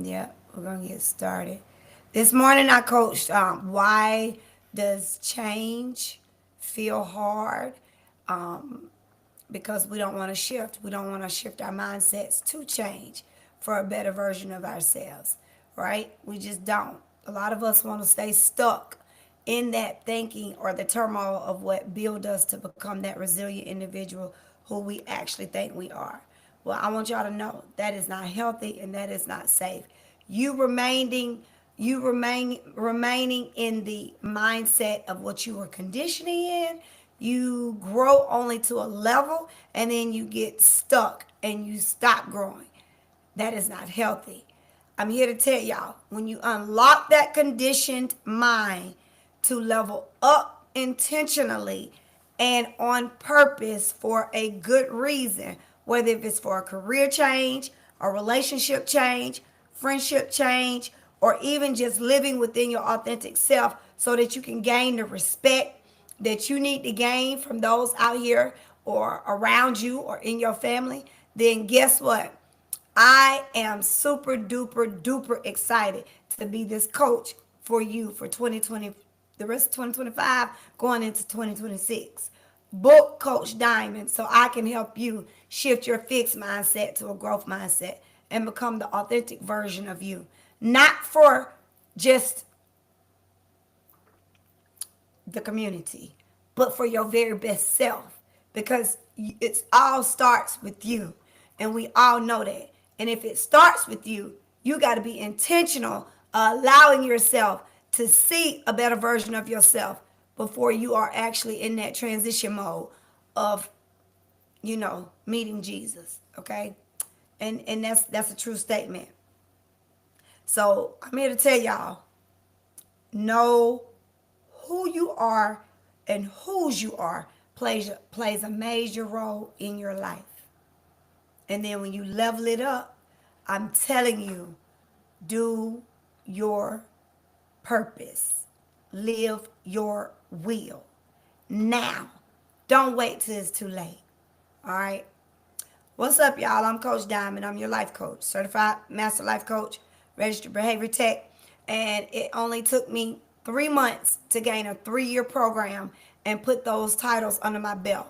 Yeah, we're gonna get started. This morning I coached why does change feel hard? Um, because we don't want to shift. We don't want to shift our mindsets to change for a better version of ourselves, right? We just don't. A lot of us want to stay stuck in that thinking or the turmoil of what build us to become that resilient individual who we actually think we are. Well, I want y'all to know that is not healthy and that is not safe. You remaining in the mindset of what you were conditioning in, you grow only to a level and then you get stuck and you stop growing. That is not healthy. I'm here to tell y'all, when you unlock that conditioned mind to level up intentionally and on purpose for a good reason, whether if it's for a career change, a relationship change, friendship change, or even just living within your authentic self so that you can gain the respect that you need to gain from those out here or around you or in your family, then guess what? I am super duper duper excited to be this coach for you for 2020, the rest of 2025, going into 2026. Book Coach Diamond so I can help you shift your fixed mindset to a growth mindset and become the authentic version of you. Not for just the community, but for your very best self. Because it's all starts with you. And we all know that. And if it starts with you, you got to be intentional, allowing yourself to see a better version of yourself before you are actually in that transition mode of, meeting Jesus. Okay. And that's a true statement. So I'm here to tell y'all, know who you are and whose you are plays a major role in your life. And then when you level it up, I'm telling you, do your purpose. Live your will. Now. Don't wait till it's too late. All right? What's up, y'all? I'm Coach Diamond. I'm your life coach, certified master life coach, registered behavior tech. And it only took me 3 months to gain a 3-year program and put those titles under my belt.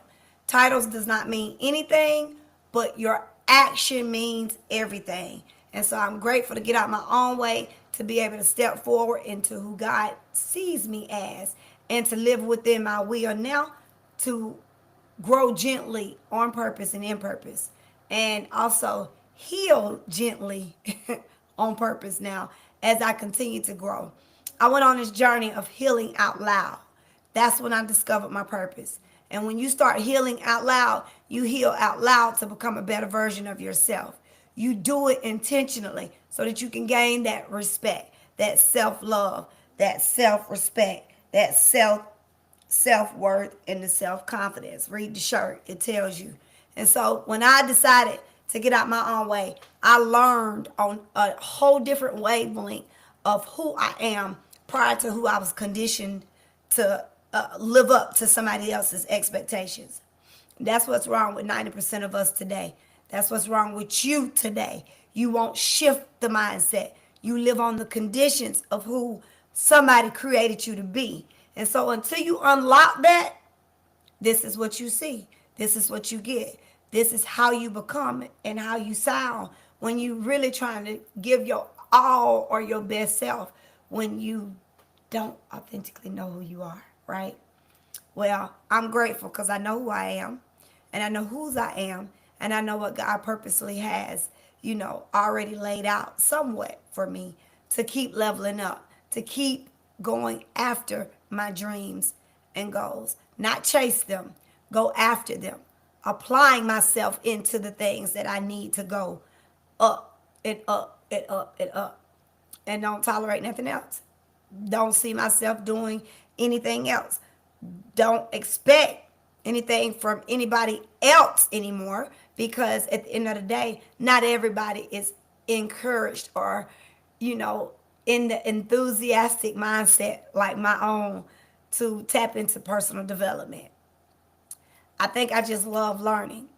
Titles does not mean anything, but your action means everything. And so I'm grateful to get out my own way to be able to step forward into who God sees me as and to live within my will now to grow gently on purpose and in purpose, and also heal gently on purpose now as I continue to grow. I went on this journey of healing out loud. That's when I discovered my purpose. And when you start healing out loud, you heal out loud to become a better version of yourself. You do it intentionally so that you can gain that respect, that self love, that self respect, that self worth, and the self confidence. Read the shirt, it tells you. And so when I decided to get out my own way, I learned on a whole different wavelength of who I am prior to who I was conditioned to live up to somebody else's expectations. That's what's wrong with 90% of us today. That's what's wrong with you today. You won't shift the mindset. You live on the conditions of who somebody created you to be. And so until you unlock that, this is what you see. This is what you get. This is how you become and how you sound when you really trying to give your all or your best self when you don't authentically know who you are, right? Well, I'm grateful because I know who I am and I know whose I am and I know what God purposely has, already laid out somewhat for me to keep leveling up, to keep going after my dreams and goals, not chase them, go after them, applying myself into the things that I need to go up and up and up and up, and don't tolerate nothing else. Don't see myself doing anything else. Don't expect anything from anybody else anymore because at the end of the day, not everybody is encouraged or, you know, in the enthusiastic mindset like my own to tap into personal development. I think I just love learning.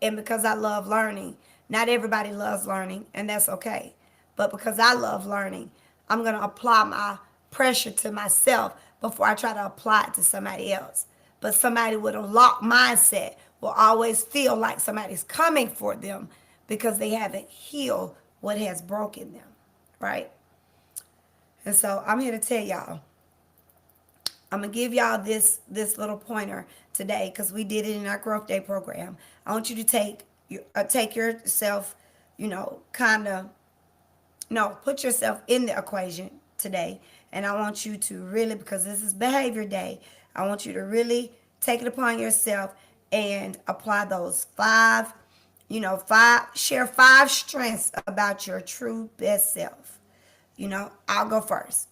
And because I love learning, not everybody loves learning, and that's okay. But because I love learning, I'm going to apply my pressure to myself before I try to apply it to somebody else. But somebody with a locked mindset will always feel like somebody's coming for them because they haven't healed what has broken them, right? And so I'm here to tell y'all, I'm gonna give y'all this little pointer today because we did it in our growth day program. I want you to take yourself, kind of no, put yourself in the equation today. And I want you to really, because this is behavior day, I want you to really take it upon yourself and apply those share five strengths about your true best self. I'll go first.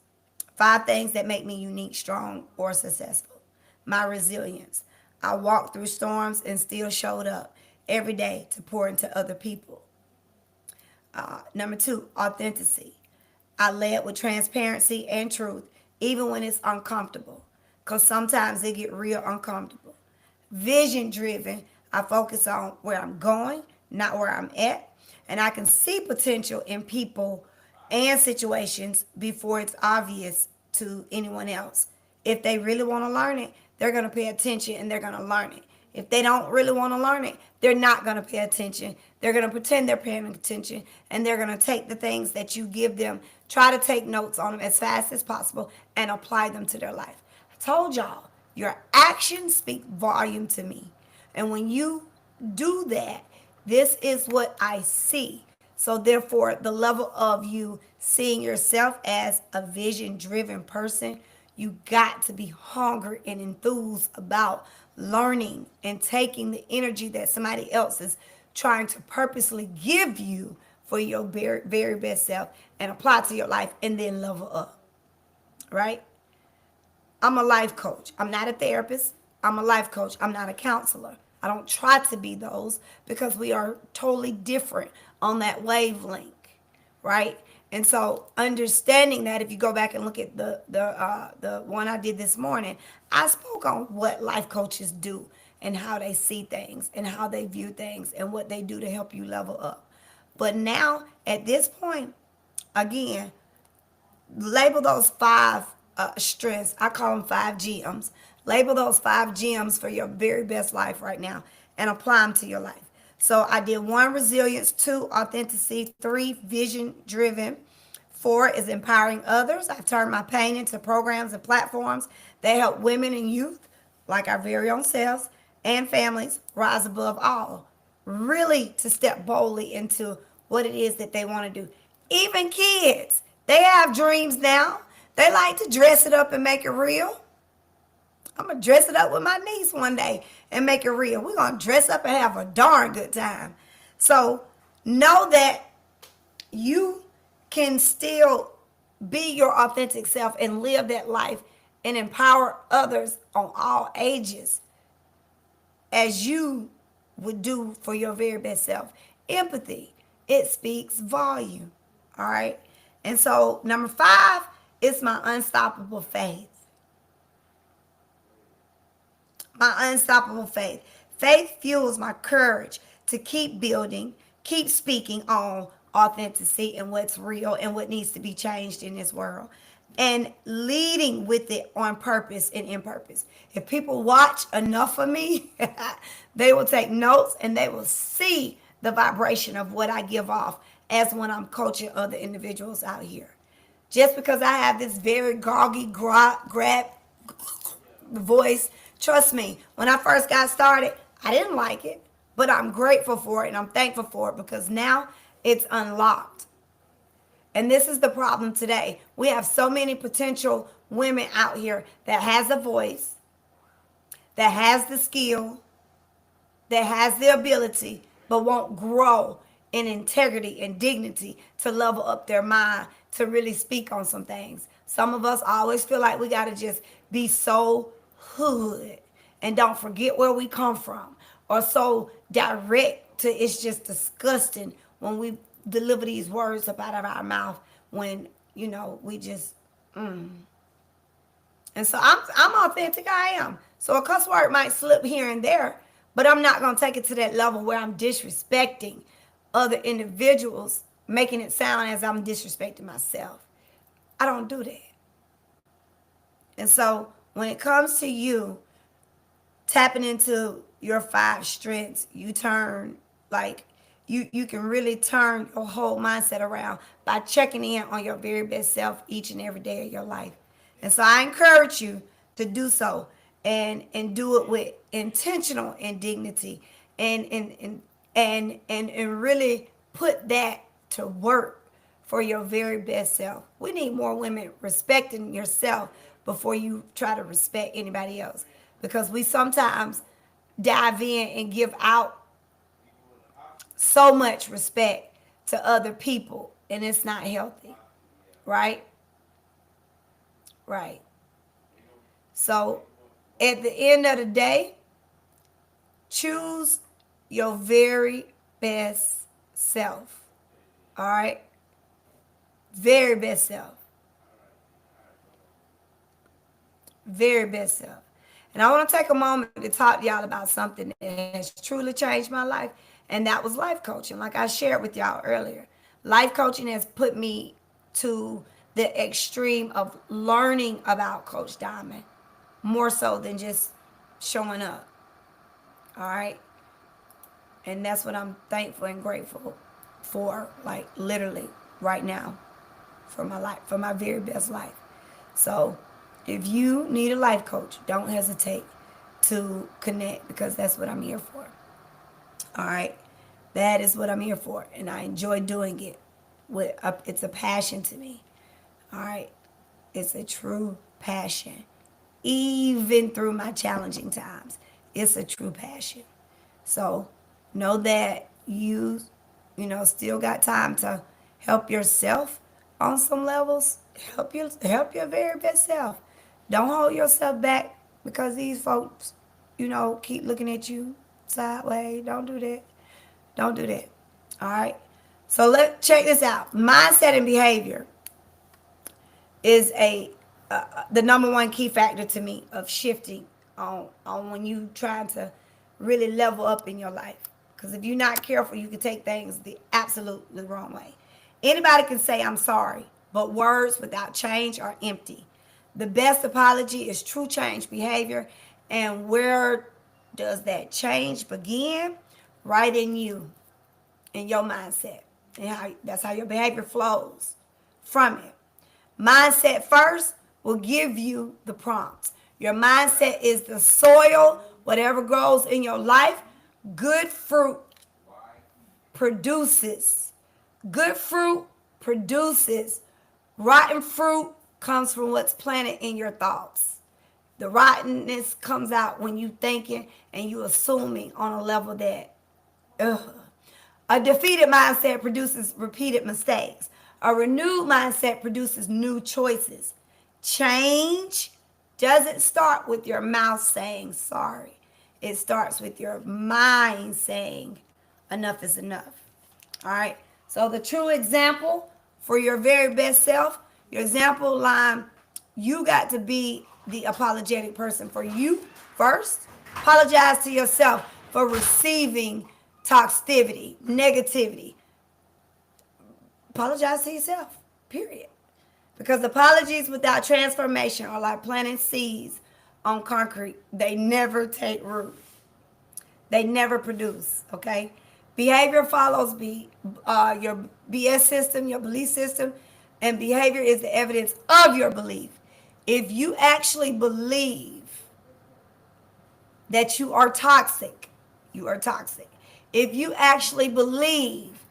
Five things that make me unique, strong, or successful. My resilience. I walked through storms and still showed up every day to pour into other people. Number two, authenticity. I led with transparency and truth, even when it's uncomfortable, because sometimes it get real uncomfortable. Vision driven. I focus on where I'm going, not where I'm at, and I can see potential in people and situations before it's obvious to anyone else. If they really want to learn it, they're going to pay attention and they're going to learn it. If they don't really want to learn it, they're not going to pay attention. They're going to pretend they're paying attention, and they're going to take the things that you give them, try to take notes on them as fast as possible, and apply them to their life. I told y'all, your actions speak volume to me. And when you do that, this is what I see. So therefore, the level of you seeing yourself as a vision-driven person, you got to be hungry and enthused about learning and taking the energy that somebody else is trying to purposely give you for your very, very best self and apply to your life and then level up, right? I'm a life coach. I'm not a therapist. I'm a life coach. I'm not a counselor. I don't try to be those because we are totally different on that wavelength, right? And so understanding that, if you go back and look at the one I did this morning, I spoke on what life coaches do and how they see things and how they view things and what they do to help you level up. But now at this point, again, label those five strengths. I call them 5 gems. Label those 5 gems for your very best life right now and apply them to your life. So I did 1, resilience; 2, authenticity; 3, vision driven; 4 is empowering others. I've turned my pain into programs and platforms that help women and youth, like our very own selves and families, rise above all. Really to step boldly into what it is that they want to do. Even kids, they have dreams now. They like to dress it up and make it real. I'm going to dress it up with my niece one day and make it real. We're going to dress up and have a darn good time. So know that you can still be your authentic self and live that life and empower others on all ages as you would do for your very best self. Empathy, it speaks volume. All right. And so number 5 is my unstoppable faith. My unstoppable faith. Faith fuels my courage to keep building, keep speaking on authenticity and what's real and what needs to be changed in this world, and leading with it on purpose and in purpose. If people watch enough of me, they will take notes and they will see the vibration of what I give off as when I'm coaching other individuals out here. Just because I have this very groggy, grab voice, trust me, when I first got started, I didn't like it, but I'm grateful for it and I'm thankful for it because now it's unlocked. And this is the problem today. We have so many potential women out here that has a voice, that has the skill, that has the ability, but won't grow in integrity and dignity to level up their mind to really speak on some things. Some of us always feel like we got to just be so hood and don't forget where we come from, or so direct to it's just disgusting when we deliver these words up out of our mouth when, we just, And so I'm authentic, I am. So a cuss word might slip here and there, but I'm not going to take it to that level where I'm disrespecting other individuals making it sound as I'm disrespecting myself. I don't do that. And so when it comes to you tapping into your 5 strengths, you turn like you can really turn your whole mindset around by checking in on your very best self each and every day of your life. And so I encourage you to do so, and do it with intentional indignity, and really put that to work for your very best self. We need more women respecting yourself before you try to respect anybody else, because we sometimes dive in and give out so much respect to other people, and it's not healthy, right? Right. So at the end of the day, choose your very best self. All right? Very best self. Very best self. And I want to take a moment to talk to y'all about something that has truly changed my life, and that was life coaching. Like I shared with y'all earlier, life coaching has put me to the extreme of learning about Coach Diamond more so than just showing up. All right? And that's what I'm thankful and grateful for, like literally right now, for my life, for my very best life. So if you need a life coach, don't hesitate to connect, because that's what I'm here for. All right? That is what I'm here for, and I enjoy doing it. It's a passion to me. All right? It's a true passion. Even through my challenging times, it's a true passion. So know that still got time to help yourself on some levels. Help your very best self. Don't hold yourself back because these folks, keep looking at you sideways. Don't do that. Don't do that. All right. So let's check this out. Mindset and behavior is the number one key factor to me of shifting on when you trying to really level up in your life. Because if you're not careful, you can take things the absolutely wrong way. Anybody can say I'm sorry, but words without change are empty. The best apology is true change behavior. And where does that change begin? Right in you, in your mindset. And that's how your behavior flows from it. Mindset first will give you the prompts. Your mindset is the soil. Whatever grows in your life, good fruit produces. Good fruit produces. Rotten fruit comes from what's planted in your thoughts. The rottenness comes out when you thinking and you assuming on a level that, ugh. A defeated mindset produces repeated mistakes. A renewed mindset produces new choices. Change doesn't start with your mouth saying sorry. It starts with your mind saying enough is enough. All right. So the true example for your very best self, your example line, you got to be the apologetic person for you first. Apologize to yourself for receiving toxicity, negativity. Apologize to yourself, period. Because apologies without transformation are like planting seeds on concrete. They never take root. They never produce, okay? Behavior follows your BS system, your belief system, and behavior is the evidence of your belief. If you actually believe that you are toxic, you are toxic. If you actually believe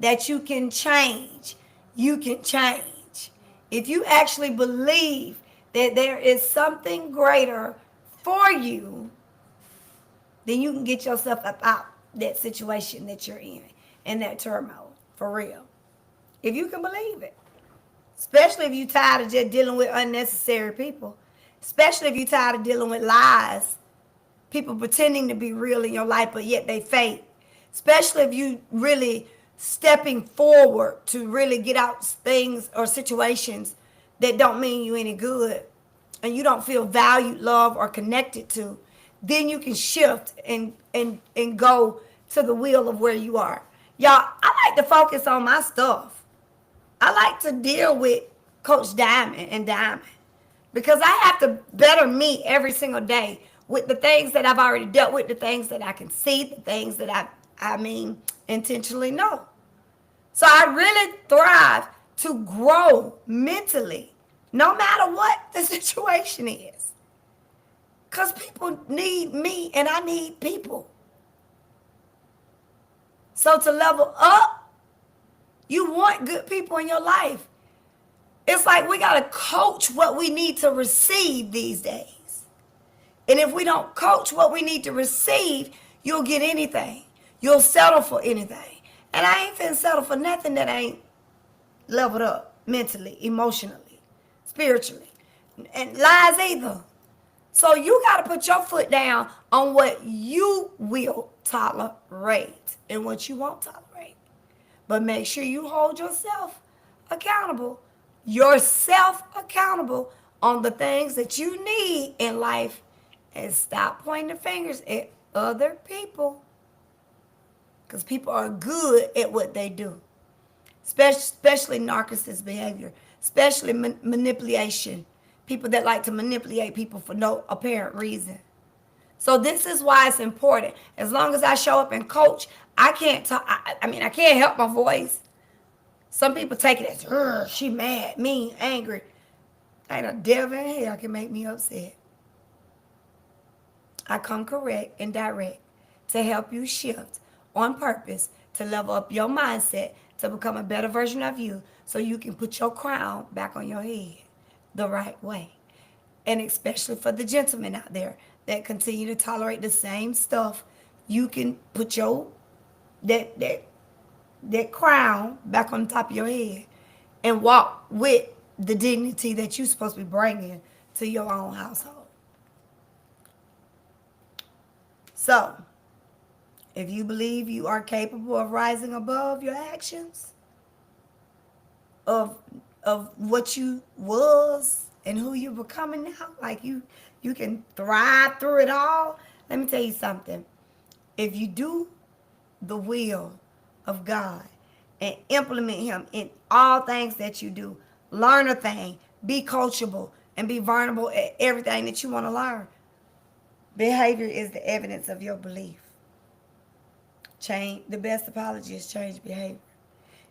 that you can change, you can change. If you actually believe that there is something greater for you, then you can get yourself up out that situation that you're in that turmoil, for real. If you can believe it. Especially if you're tired of just dealing with unnecessary people. Especially if you're tired of dealing with lies. People pretending to be real in your life, but yet they fake. Especially if you really stepping forward to really get out things or situations that don't mean you any good, and you don't feel valued, loved, or connected to, then you can shift and go to the will of where you are. Y'all, I like like to focus on my stuff. I like to deal with Coach Diamond and Diamond because I have to better me every single day with the things that I've already dealt with, the things that I can see, the things that I mean, intentionally know. So I really thrive to grow mentally, no matter what the situation is. Because people need me and I need people. So to level up, you want good people in your life. It's like we got to coach what we need to receive these days. And if we don't coach what we need to receive, you'll get anything. You'll settle for anything. And I ain't finna settle for nothing that ain't leveled up mentally, emotionally, spiritually, and lies either. So you got to put your foot down on what you will tolerate and what you won't tolerate. But make sure you hold yourself accountable on the things that you need in life, and stop pointing the fingers at other people, because people are good at what they do, especially narcissist behavior, especially manipulation, people that like to manipulate people for no apparent reason. So this is why it's important. As long as I show up and coach, I can't talk. I can't help my voice. Some people take it as, she mad, mean, angry. Ain't a devil in hell can make me upset. I come correct and direct to help you shift on purpose, to level up your mindset, to become a better version of you, so you can put your crown back on your head the right way. And especially for the gentlemen out there that continue to tolerate the same stuff, you can put your that crown back on the top of your head and walk with the dignity that you're supposed to be bringing to your own household. So, if you believe you are capable of rising above your actions, of what you was and who you're becoming now, like you can thrive through it all, let me tell you something. If you do the will of God and implement him in all things that you do, learn a thing, be coachable, and be vulnerable at everything that you want to learn. Behavior is the evidence of your belief. Change. The best apology is change behavior.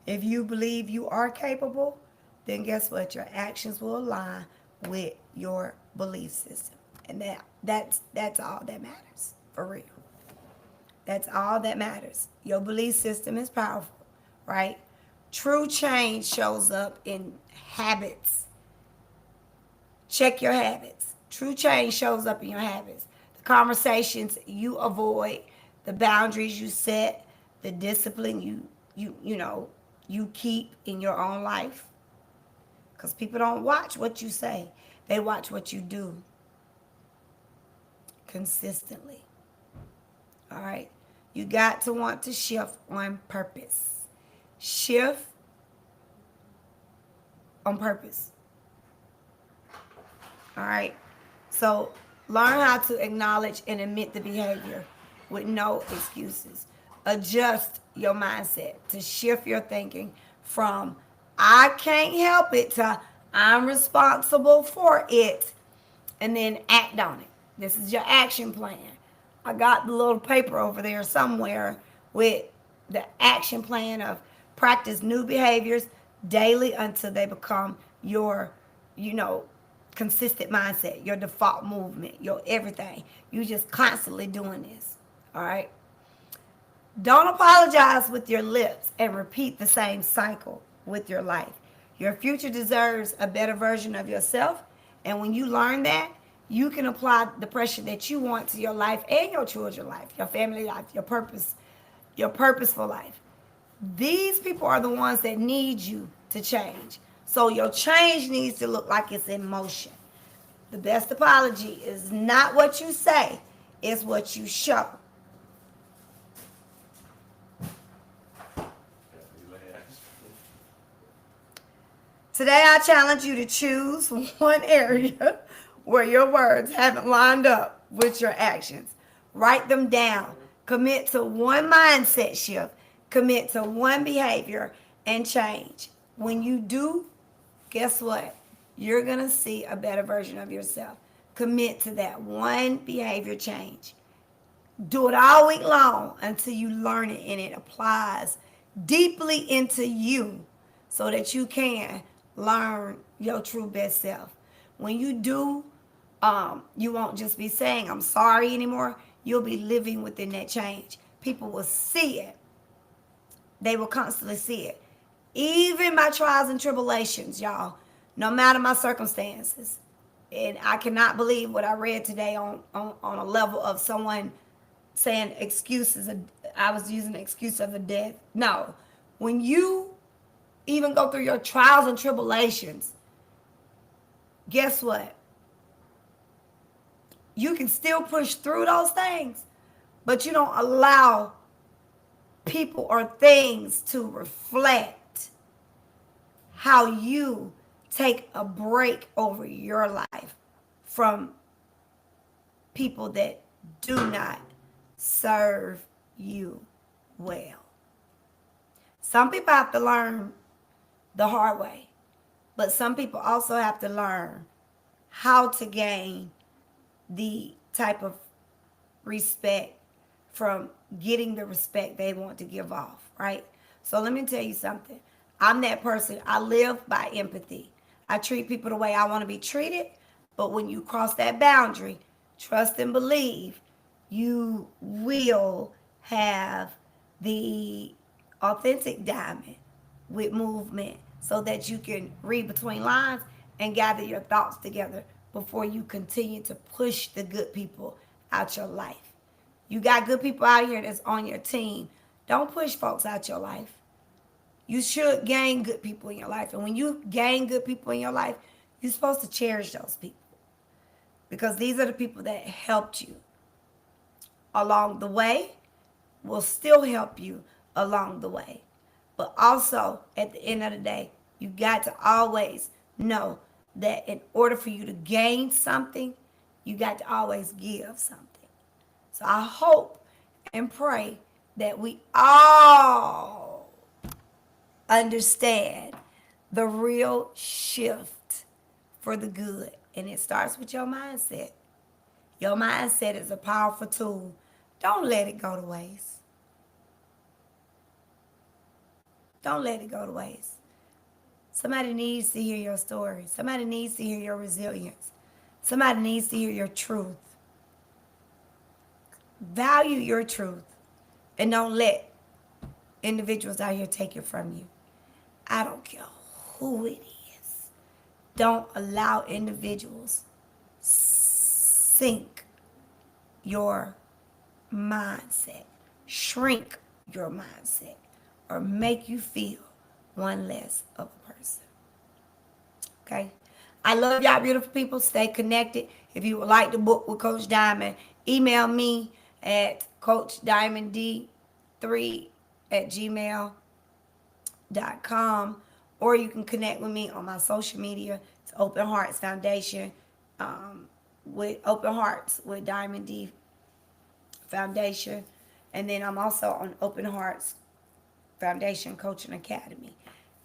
If you believe you are capable, then guess what? Your actions will align with your belief system. And that's all that matters, for real. That's all that matters. Your belief system is powerful, right? True change shows up in habits. Check your habits. True change shows up in your habits. The conversations you avoid, the boundaries you set, the discipline you keep in your own life. Because people don't watch what you say. They watch what you do consistently. All right? You got to want to shift on purpose. Shift on purpose. All right? So learn how to acknowledge and admit the behavior with no excuses. Adjust your mindset to shift your thinking from I can't help it to I'm responsible for it, and then act on it. This is your action plan. I got the little paper over there somewhere with the action plan of practice new behaviors daily until they become your, consistent mindset, your default movement, your everything. You just constantly doing this. All right? Don't apologize with your lips and repeat the same cycle with your life. Your future deserves a better version of yourself. And when you learn that, you can apply the pressure that you want to your life and your children's life, your family life, your purposeful life. These people are the ones that need you to change. So your change needs to look like it's in motion. The best apology is not what you say, it's what you show. Today I challenge you to choose one area where your words haven't lined up with your actions. Write them down. Commit to one mindset shift. Commit to one behavior and change. When you do, guess what? You're going to see a better version of yourself. Commit to that one behavior change. Do it all week long until you learn it and it applies deeply into you so that you can learn your true best self. When you do, you won't just be saying, I'm sorry anymore. You'll be living within that change. People will see it. They will constantly see it. Even my trials and tribulations, y'all, no matter my circumstances. And I cannot believe what I read today on a level of someone saying excuses. I was using the excuse of a death. No. When you even go through your trials and tribulations, guess what? You can still push through those things, but you don't allow people or things to reflect how you take a break over your life from people that do not serve you well. Some people have to learn the hard way, but some people also have to learn how to gain the type of respect from getting the respect they want to give off, right? So let me tell you something. I'm that person. I live by empathy. I treat people the way I want to be treated, but when you cross that boundary, trust and believe, you will have the authentic diamond with movement so that you can read between lines and gather your thoughts together before you continue to push the good people out your life. You got good people out here that's on your team. Don't push folks out your life. You should gain good people in your life. And when you gain good people in your life, you're supposed to cherish those people. Because these are the people that helped you along the way, will still help you along the way. But also, at the end of the day, you got to always know that in order for you to gain something, you got to always give something. So I hope and pray that we all understand the real shift for the good. And it starts with your mindset. Your mindset is a powerful tool. Don't let it go to waste. Don't let it go to waste. Somebody needs to hear your story. Somebody needs to hear your resilience. Somebody needs to hear your truth. Value your truth and don't let individuals out here take it from you. I don't care who it is. Don't allow individuals sink your mindset, shrink your mindset, or make you feel one less of a person. Okay? I love y'all, beautiful people. Stay connected. If you would like to book with Coach Diamond, email me at coachdiamond3@gmail.com, or you can connect with me on my social media. It's Open Hearts Foundation, with Open Hearts with Diamond D Foundation. And then I'm also on Open Hearts Foundation Coaching Academy.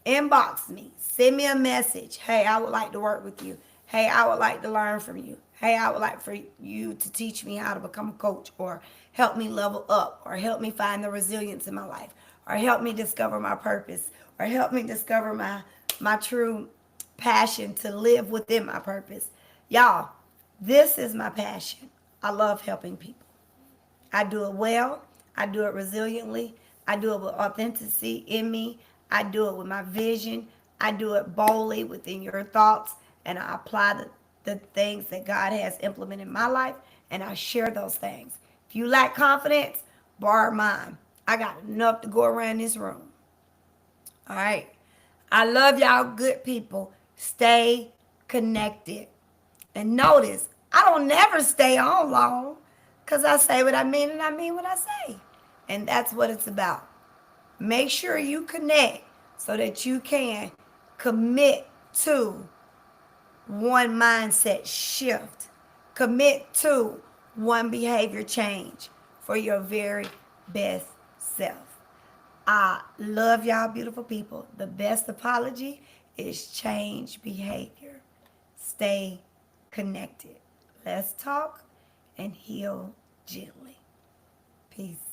Inbox me. Send me a message. Hey, I would like to work with you. Hey, I would like to learn from you. Hey, I would like for you to teach me how to become a coach, or help me level up, or help me find the resilience in my life, or help me discover my purpose, or help me discover my true passion to live within my purpose. Y'all, this is my passion. I love helping people. I do it well. I do it resiliently. I do it with authenticity in me. I do it with my vision. I do it boldly within your thoughts. And I apply the things that God has implemented in my life. And I share those things. If you lack confidence, borrow mine. I got enough to go around this room. All right. I love y'all, good people. Stay connected. And notice, I don't never stay on long, because I say what I mean and I mean what I say. And that's what it's about. Make sure you connect so that you can commit to one mindset shift. Commit to one behavior change for your very best self. I love y'all, beautiful people. The best apology is change behavior. Stay connected. Let's talk and heal gently. Peace.